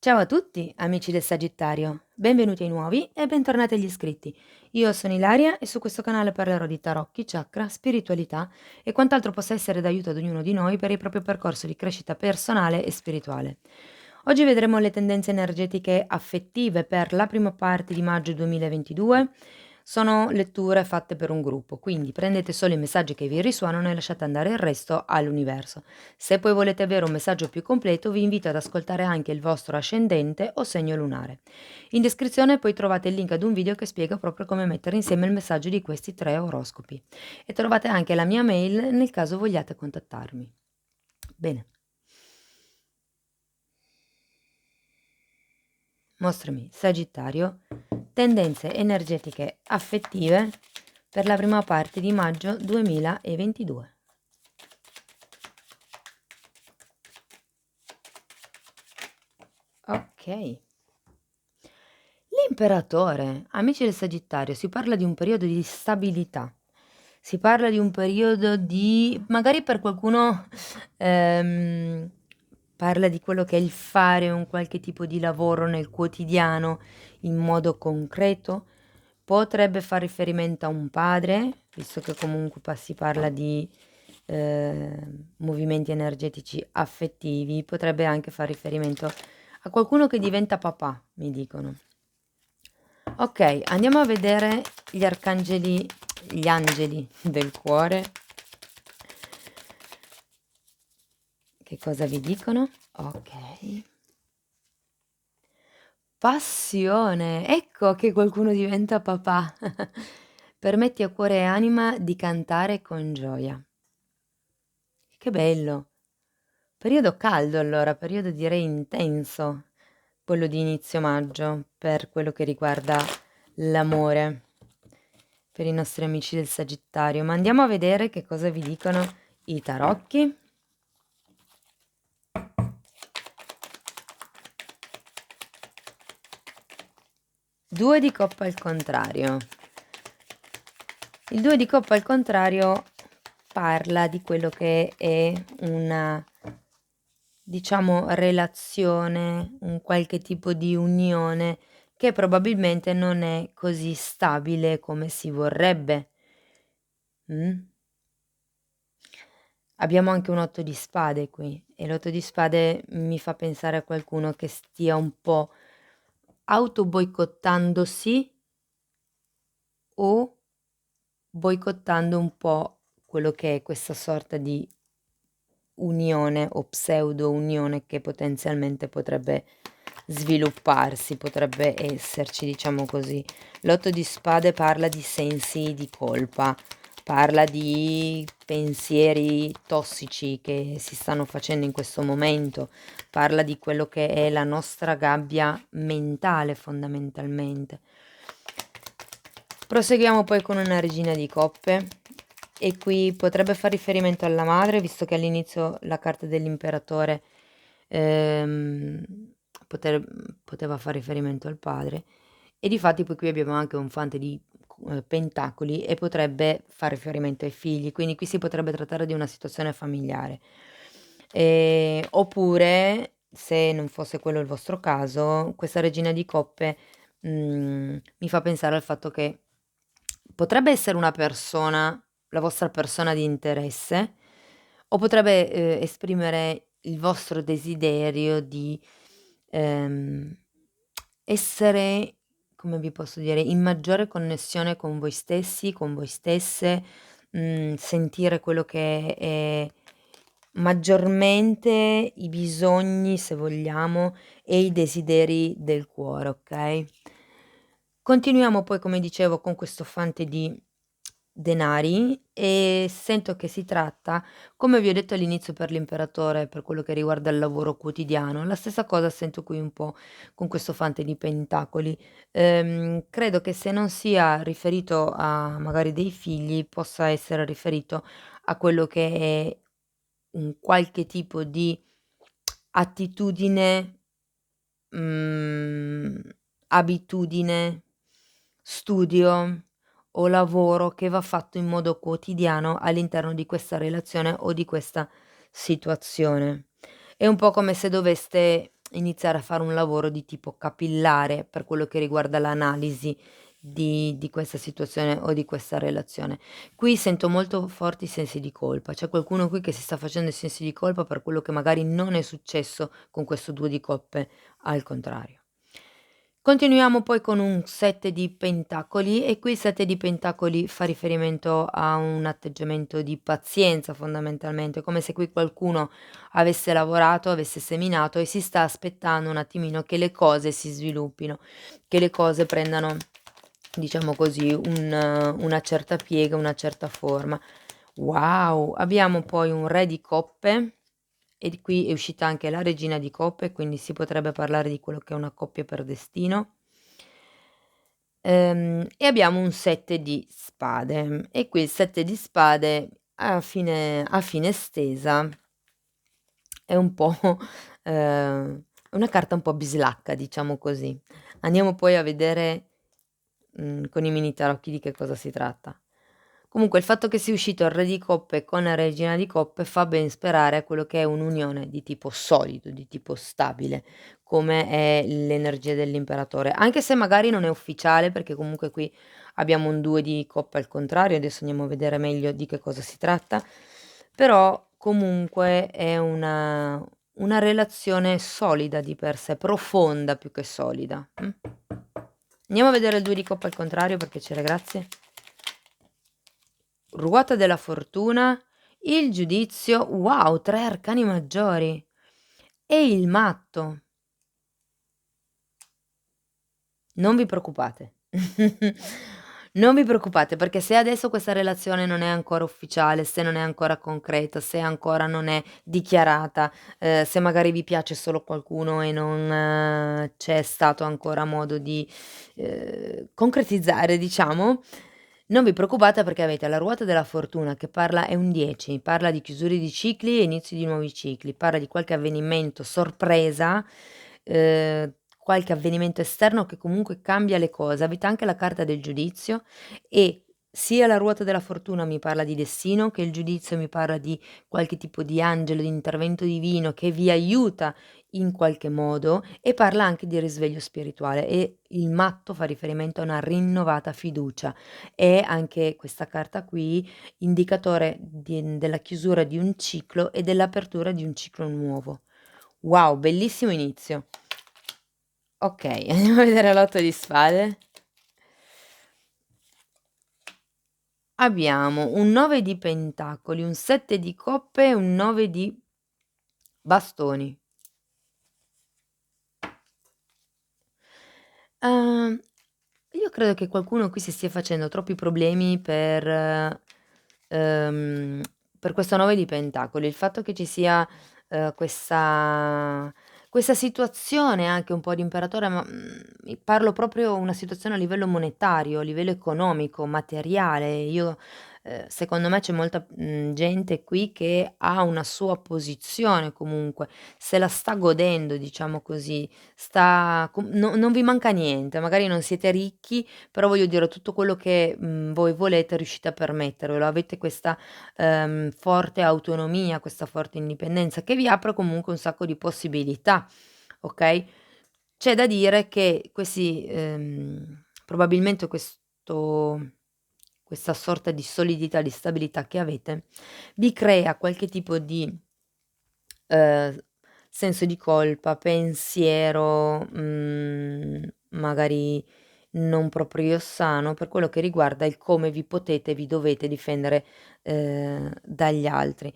Ciao a tutti, amici del Sagittario, benvenuti ai nuovi e bentornati agli iscritti. Io sono Ilaria e su questo canale parlerò di tarocchi, chakra, spiritualità e quant'altro possa essere d'aiuto ad ognuno di noi per il proprio percorso di crescita personale e spirituale. Oggi vedremo le tendenze energetiche affettive per la prima parte di maggio 2022. Sono letture fatte per un gruppo, quindi prendete solo i messaggi che vi risuonano e lasciate andare il resto all'universo. Se poi volete avere un messaggio più completo, vi invito ad ascoltare anche il vostro ascendente o segno lunare. In descrizione poi trovate il link ad un video che spiega proprio come mettere insieme il messaggio di questi 3 oroscopi. E trovate anche la mia mail nel caso vogliate contattarmi. Bene. Mostrami, Sagittario, tendenze energetiche affettive per la prima parte di maggio 2022. Ok. L'imperatore, amici del Sagittario, si parla di un periodo di stabilità, si parla di un periodo di, magari per qualcuno parla di quello che è il fare un qualche tipo di lavoro nel quotidiano in modo concreto, potrebbe fare riferimento a un padre, visto che comunque si parla di movimenti energetici affettivi, potrebbe anche fare riferimento a qualcuno che diventa papà, mi dicono. Ok, andiamo a vedere gli arcangeli, gli angeli del cuore. Che cosa vi dicono? Ok. Passione, ecco che qualcuno diventa papà. Permetti a cuore e anima di cantare con gioia. Che bello. Periodo caldo allora, periodo direi intenso, quello di inizio maggio, per quello che riguarda l'amore, per i nostri amici del Sagittario. Ma andiamo a vedere che cosa vi dicono i tarocchi. Due di coppa al contrario. Il 2 di coppa al contrario parla di quello che è una, diciamo, relazione, un qualche tipo di unione che probabilmente non è così stabile come si vorrebbe. Abbiamo anche un 8 di spade qui e l'8 di spade mi fa pensare a qualcuno che stia un po' auto-boicottandosi o boicottando un po' quello che è questa sorta di unione o pseudo unione che potenzialmente potrebbe svilupparsi, potrebbe esserci, diciamo così. L'otto di spade parla di sensi di colpa, parla di pensieri tossici che si stanno facendo in questo momento, parla di quello che è la nostra gabbia mentale fondamentalmente. Proseguiamo poi con una regina di coppe e qui potrebbe fare riferimento alla madre, visto che all'inizio la carta dell'imperatore ehm, poteva fare riferimento al padre e difatti poi qui abbiamo anche un fante di pentacoli e potrebbe fare riferimento ai figli, quindi qui si potrebbe trattare di una situazione familiare. Oppure, se non fosse quello il vostro caso, questa regina di coppe mi fa pensare al fatto che potrebbe essere una persona, la vostra persona di interesse, o potrebbe esprimere il vostro desiderio di ehm, essere, come vi posso dire, in maggiore connessione con voi stessi, con voi stesse, sentire quello che è maggiormente i bisogni, se vogliamo, e i desideri del cuore, ok? Continuiamo poi, come dicevo, con questo fante di denari e sento che si tratta, come vi ho detto all'inizio per l'imperatore, per quello che riguarda il lavoro quotidiano, la stessa cosa sento qui un po' con questo fante di pentacoli. Credo che se non sia riferito a magari dei figli, possa essere riferito a quello che è un qualche tipo di attitudine, mhmm, abitudine, studio o lavoro che va fatto in modo quotidiano all'interno di questa relazione o di questa situazione. È un po' come se doveste iniziare a fare un lavoro di tipo capillare per quello che riguarda l'analisi di questa situazione o di questa relazione. Qui sento molto forti sensi di colpa. C'è qualcuno qui che si sta facendo i sensi di colpa per quello che magari non è successo con questo 2 di coppe, al contrario. Continuiamo poi con un 7 di pentacoli e qui il 7 di pentacoli fa riferimento a un atteggiamento di pazienza fondamentalmente, come se qui qualcuno avesse lavorato, avesse seminato e si sta aspettando un attimino che le cose si sviluppino, che le cose prendano, diciamo così, una certa piega, una certa forma. Wow! Abbiamo poi un re di coppe e di qui è uscita anche la regina di coppe, quindi si potrebbe parlare di quello che è una coppia per destino. E abbiamo un 7 di spade e qui il 7 di spade a fine stesa è un po', una carta un po' bislacca, diciamo così. Andiamo poi a vedere, con i mini tarocchi di che cosa si tratta. Comunque il fatto che sia uscito il re di coppe con la regina di coppe fa ben sperare a quello che è un'unione di tipo solido, di tipo stabile, come è l'energia dell'imperatore. Anche se magari non è ufficiale, perché comunque qui abbiamo un 2 di coppe al contrario, adesso andiamo a vedere meglio di che cosa si tratta, però comunque è una relazione solida di per sé, profonda più che solida. Andiamo a vedere il 2 di coppe al contrario per piacere, grazie. Ruota della fortuna, il giudizio, wow, 3 arcani maggiori e il matto. Non vi preoccupate. Non vi preoccupate perché se adesso questa relazione non è ancora ufficiale, se non è ancora concreta, se ancora non è dichiarata, se magari vi piace solo qualcuno e non c'è stato ancora modo di, concretizzare diciamo, non vi preoccupate perché avete la ruota della fortuna che parla è un 10, parla di chiusure di cicli e inizi di nuovi cicli, parla di qualche avvenimento sorpresa, qualche avvenimento esterno che comunque cambia le cose. Avete anche la carta del giudizio e sia la ruota della fortuna mi parla di destino, che il giudizio mi parla di qualche tipo di angelo, di intervento divino che vi aiuta in qualche modo e parla anche di risveglio spirituale e il matto fa riferimento a una rinnovata fiducia. È anche questa carta qui indicatore della chiusura di un ciclo e dell'apertura di un ciclo nuovo. Wow, bellissimo inizio. Okay, andiamo a vedere l'otto di spade. Abbiamo un 9 di pentacoli, un 7 di coppe e un 9 di bastoni. Uhm, io credo che qualcuno qui si stia facendo troppi problemi ehm, per questo 9 di pentacoli. Il fatto che ci sia, questa situazione anche un po' di imperatore, ma, parlo proprio una situazione a livello monetario, a livello economico, materiale. Io secondo me c'è molta, gente qui che ha una sua posizione comunque, se la sta godendo, diciamo così, sta com no non vi manca niente, magari non siete ricchi, però voglio dire tutto quello che, voi volete riuscite a permettervelo, avete questa, forte autonomia, questa forte indipendenza che vi apre comunque un sacco di possibilità, okay? C'è da dire che questi probabilmente questa sorta di solidità, di stabilità che avete, vi crea qualche tipo di, ehm, senso di colpa, pensiero, magari non proprio sano, per quello che riguarda il come vi potete, vi dovete difendere, dagli altri.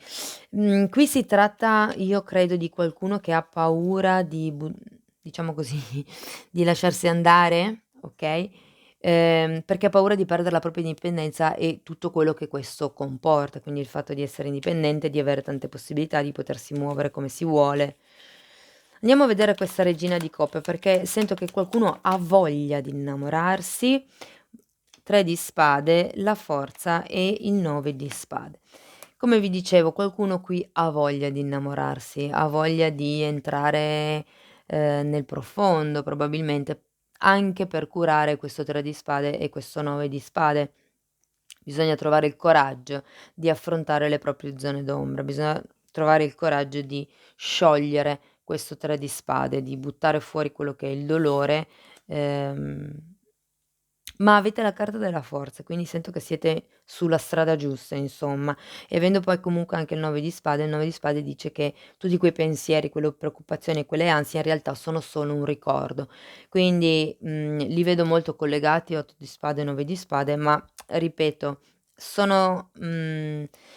Qui si tratta, io credo, di qualcuno che ha paura di diciamo così, di lasciarsi andare, okay, perché ha paura di perdere la propria indipendenza e tutto quello che questo comporta, quindi il fatto di essere indipendente, di avere tante possibilità, di potersi muovere come si vuole. Andiamo a vedere questa regina di coppe, perché sento che qualcuno ha voglia di innamorarsi. 3 di spade, la forza e il 9 di spade. Come vi dicevo, qualcuno qui ha voglia di innamorarsi, ha voglia di entrare, nel profondo probabilmente, anche per curare questo 3 di spade e questo 9 di spade. Bisogna trovare il coraggio di affrontare le proprie zone d'ombra, bisogna trovare il coraggio di sciogliere questo 3 di spade, di buttare fuori quello che è il dolore, ehm ma avete la carta della forza, quindi sento che siete sulla strada giusta insomma. E avendo poi comunque anche il 9 di spade dice che tutti quei pensieri, quelle preoccupazioni e quelle ansie in realtà sono solo un ricordo. Quindi, li vedo molto collegati 8 di spade e 9 di spade, ma ripeto, sono,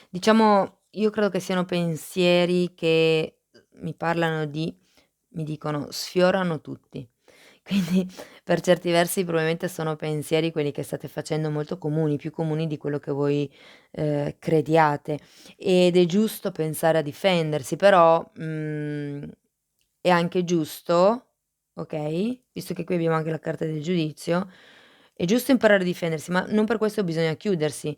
diciamo io credo che siano pensieri che mi dicono: "Sfiorano tutti". Quindi per certi versi probabilmente sono pensieri quelli che state facendo molto comuni, più comuni di quello che voi, crediate. Ed è giusto pensare a difendersi, però, è anche giusto, okay, visto che qui abbiamo anche la carta del giudizio, è giusto imparare a difendersi, ma non per questo bisogna chiudersi.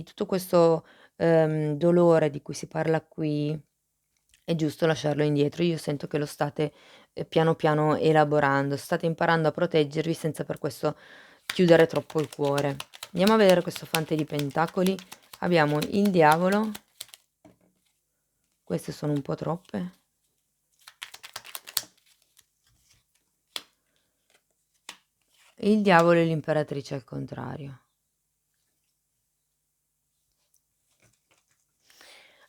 Tutto questo, dolore di cui si parla qui è giusto lasciarlo indietro. Io sento che lo state, piano piano elaborando, state imparando a proteggervi senza per questo chiudere troppo il cuore. Andiamo a vedere questo fante di pentacoli. Abbiamo il diavolo, queste sono un po' troppe. Il diavolo e l'imperatrice al contrario.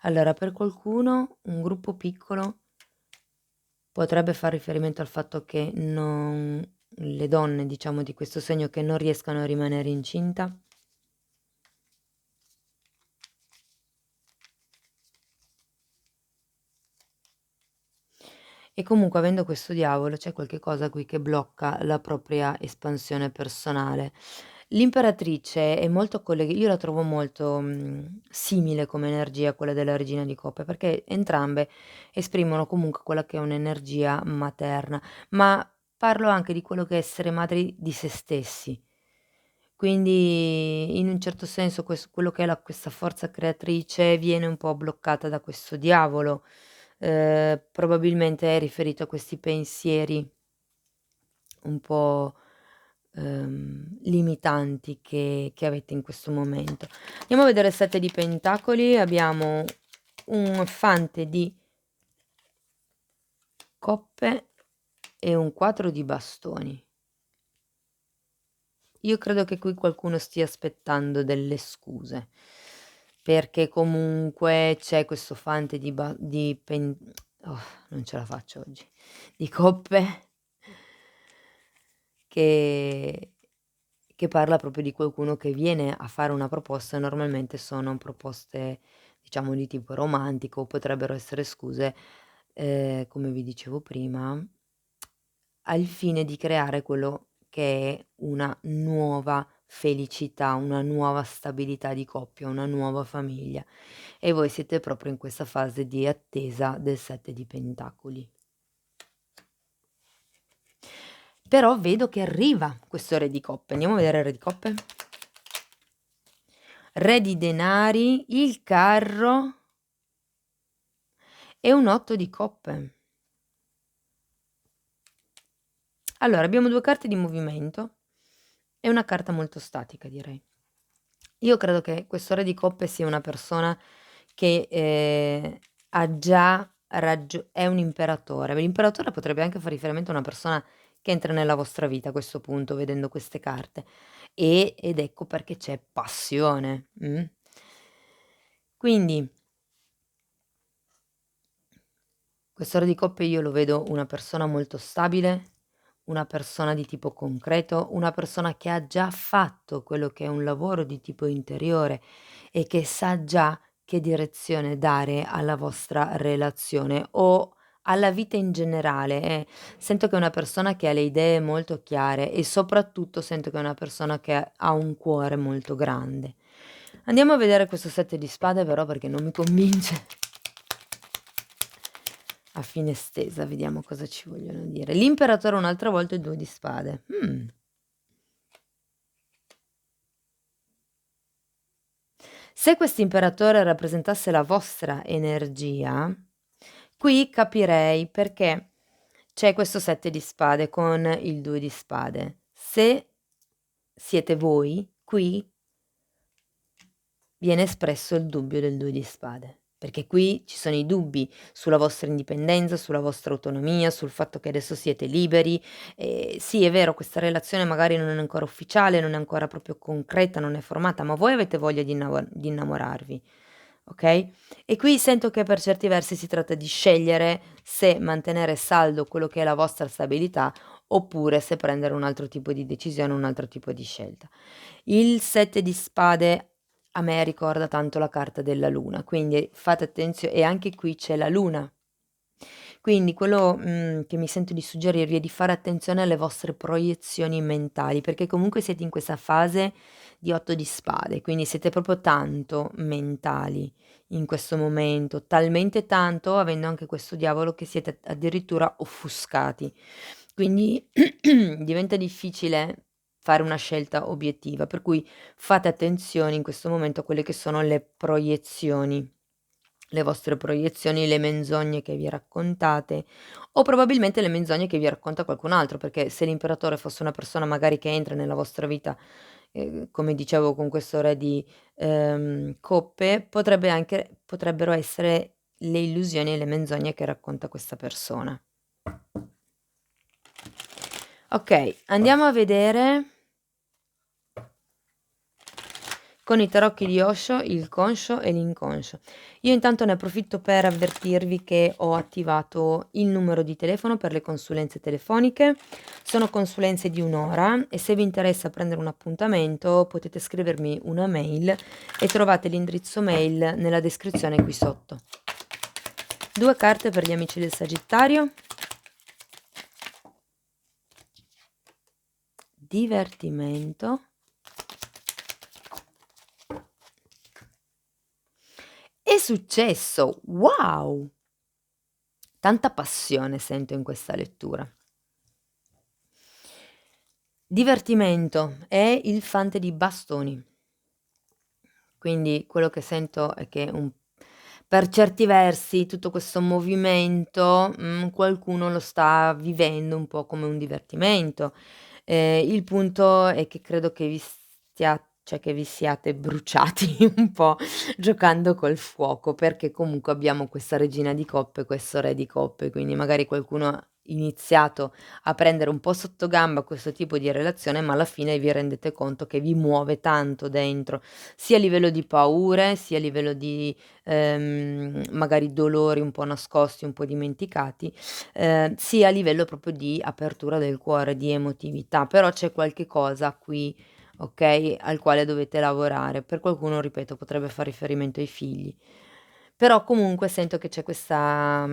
Allora, per qualcuno un gruppo piccolo potrebbe far riferimento al fatto che non le donne, diciamo, di questo segno che non riescano a rimanere incinta. E comunque avendo questo diavolo c'è qualche cosa qui che blocca la propria espansione personale. L'imperatrice è molto io la trovo molto, simile come energia a quella della regina di coppe, perché entrambe esprimono comunque quella che è un'energia materna, ma parlo anche di quello che è essere madri di se stessi. Quindi in un certo senso quello che è questa forza creatrice viene un po' bloccata da questo diavolo, probabilmente è riferito a questi pensieri un po', limitanti che avete in questo momento. Andiamo a vedere il 7 di pentacoli, abbiamo un fante di coppe e un 4 di bastoni. Io credo che qui qualcuno stia aspettando delle scuse, perché comunque c'è questo fante non ce la faccio oggi, di coppe che parla proprio di qualcuno che viene a fare una proposta, e normalmente sono proposte, diciamo, di tipo romantico, potrebbero essere scuse, come vi dicevo prima, al fine di creare quello che è una nuova felicità, una nuova stabilità di coppia, una nuova famiglia. E voi siete proprio in questa fase di attesa del 7 di pentacoli. Però vedo che arriva questo re di coppe. Andiamo a vedere il re di coppe. Re di denari, il carro e un 8 di coppe. Allora, abbiamo 2 carte di movimento e una carta molto statica, direi. Io credo che questo re di coppe sia una persona che, ha già è un imperatore. L'imperatore potrebbe anche far riferimento a una persona che entra nella vostra vita a questo punto, vedendo queste carte. Ed ecco perché c'è passione, Quindi questo re di coppe io lo vedo una persona molto stabile, una persona di tipo concreto, una persona che ha già fatto quello che è un lavoro di tipo interiore e che sa già che direzione dare alla vostra relazione o alla vita in generale. Sento che è una persona che ha le idee molto chiare e soprattutto sento che è una persona che ha un cuore molto grande. Andiamo a vedere questo 7 di spade però perché non mi convince. A fine stesa, vediamo cosa ci vogliono dire. L'imperatore un'altra volta e 2 di spade. Se quest'imperatore rappresentasse la vostra energia, qui capirei perché c'è questo 7 di spade con il 2 di spade. Se siete voi, qui viene espresso il dubbio del 2 di spade. perché qui ci sono i dubbi sulla vostra indipendenza, sulla vostra autonomia, sul fatto che adesso siete liberi. Sì, è vero, questa relazione magari non è ancora ufficiale, non è ancora proprio concreta, non è formata, ma voi avete voglia di innamorarvi, okay? E qui sento che per certi versi si tratta di scegliere se mantenere saldo quello che è la vostra stabilità, oppure se prendere un altro tipo di decisione, un altro tipo di scelta. Il 7 di spade a me ricorda tanto la carta della luna, quindi fate e anche qui c'è la luna. Quindi quello, che mi sento di suggerirvi è di fare attenzione alle vostre proiezioni mentali, perché comunque siete in questa fase di 8 di spade, quindi siete proprio tanto mentali in questo momento, talmente tanto, avendo anche questo diavolo, che siete addirittura offuscati. Quindi diventa difficile fare una scelta obiettiva, per cui fate attenzione in questo momento a quelle che sono le vostre proiezioni, le menzogne che vi raccontate o probabilmente le menzogne che vi racconta qualcun altro, perché se l'imperatore fosse una persona magari che entra nella vostra vita, come dicevo con questo re di, coppe, potrebbero essere le illusioni e le menzogne che racconta questa persona. Okay, andiamo a vedere con i tarocchi di Osho il conscio e l'inconscio. Io intanto ne approfitto per avvertirvi che ho attivato il numero di telefono per le consulenze telefoniche. Sono consulenze di 1 ora e se vi interessa prendere un appuntamento potete scrivermi una mail e trovate l'indirizzo mail nella descrizione qui sotto. 2 carte per gli amici del Sagittario. Divertimento. E successo, wow! Tanta passione sento in questa lettura. Divertimento è il fante di bastoni. Quindi quello che sento è che per certi versi tutto questo movimento, qualcuno lo sta vivendo un po' come un divertimento. Il punto è che credo che che vi siate bruciati un po' giocando col fuoco, perché comunque abbiamo questa regina di coppe, questo re di coppe, quindi magari qualcuno ha iniziato a prendere un po' sottogamba questo tipo di relazione, ma alla fine vi rendete conto che vi muove tanto dentro, sia a livello di paure, sia a livello di, magari dolori un po' nascosti, un po' dimenticati, sia a livello proprio di apertura del cuore, di emotività. Però c'è qualche cosa qui, okay, al quale dovete lavorare. Per qualcuno, ripeto, potrebbe far riferimento ai figli. Però comunque sento che c'è questa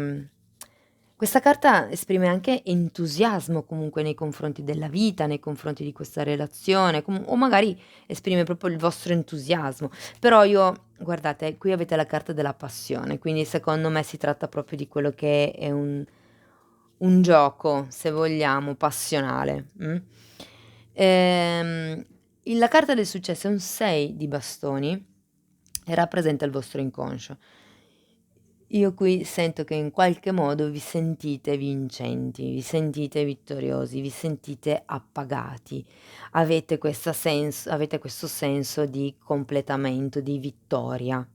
carta esprime anche entusiasmo comunque nei confronti della vita, nei confronti di questa relazione, o magari esprime proprio il vostro entusiasmo. Però io guardate, qui avete la carta della passione, quindi secondo me si tratta proprio di quello che è un gioco, se vogliamo, passionale, Ehm, la carta del successo è un 6 di bastoni e rappresenta il vostro inconscio. Io qui sento che in qualche modo vi sentite vincenti, vi sentite vittoriosi, vi sentite appagati, avete questo senso di completamento, di vittoria,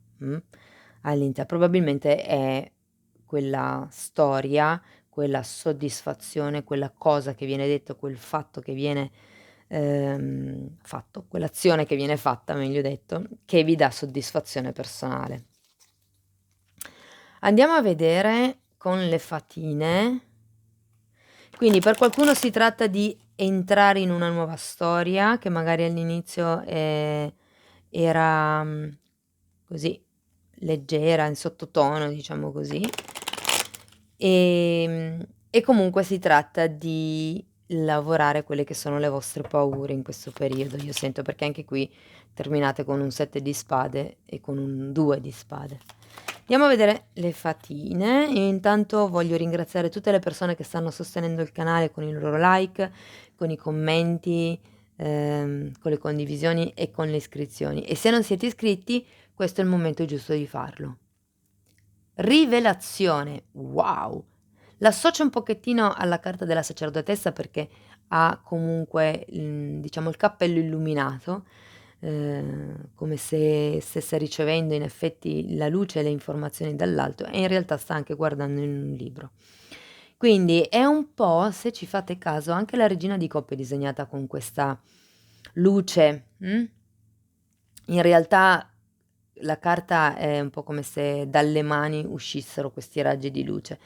probabilmente è quella storia, quella soddisfazione, quella cosa che viene detta, quel fatto che viene, fatto, quell'azione che viene fatta, meglio detto, che vi dà soddisfazione personale. Andiamo a vedere con le fatine. Quindi per qualcuno si tratta di entrare in una nuova storia che magari all'inizio, era, così leggera, in sottotono, diciamo così. E comunque si tratta di lavorare quelle che sono le vostre paure in questo periodo, io sento, perché anche qui terminate con un 7 di spade e con un 2 di spade. Andiamo a vedere le fatine. Io intanto voglio ringraziare tutte le persone che stanno sostenendo il canale con i loro like, con i commenti, con le condivisioni e con le iscrizioni. E se non siete iscritti, questo è il momento giusto di farlo. Rivelazione, wow! L'associo un pochettino alla carta della sacerdotessa perché ha comunque, diciamo il cappello illuminato, come se stesse ricevendo in effetti la luce e le informazioni dall'alto e in realtà sta anche guardando in un libro. Quindi è un po', se ci fate caso, anche la Regina di Coppe è disegnata con questa luce, in realtà la carta è un po' come se dalle mani uscissero questi raggi di luce,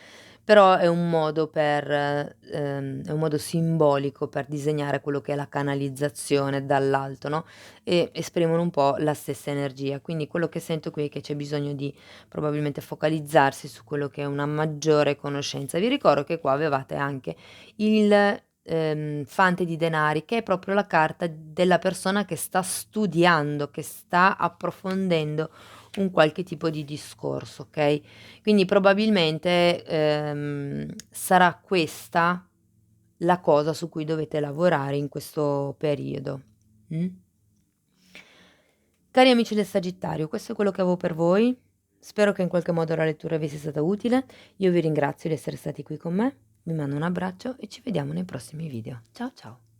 però è un modo è un modo simbolico per disegnare quello che è la canalizzazione dall'alto, no, e esprimono un po' la stessa energia. Quindi quello che sento qui è che c'è bisogno di probabilmente focalizzarsi su quello che è una maggiore conoscenza. Vi ricordo che qua avevate anche il fante di denari, che è proprio la carta della persona che sta studiando, che sta approfondendo un qualche tipo di discorso, ok? Quindi probabilmente sarà questa la cosa su cui dovete lavorare in questo periodo. Mm? Cari amici del Sagittario, questo è quello che avevo per voi. Spero che in qualche modo la lettura vi sia stata utile. Io vi ringrazio di essere stati qui con me. Vi mando un abbraccio e ci vediamo nei prossimi video. Ciao ciao!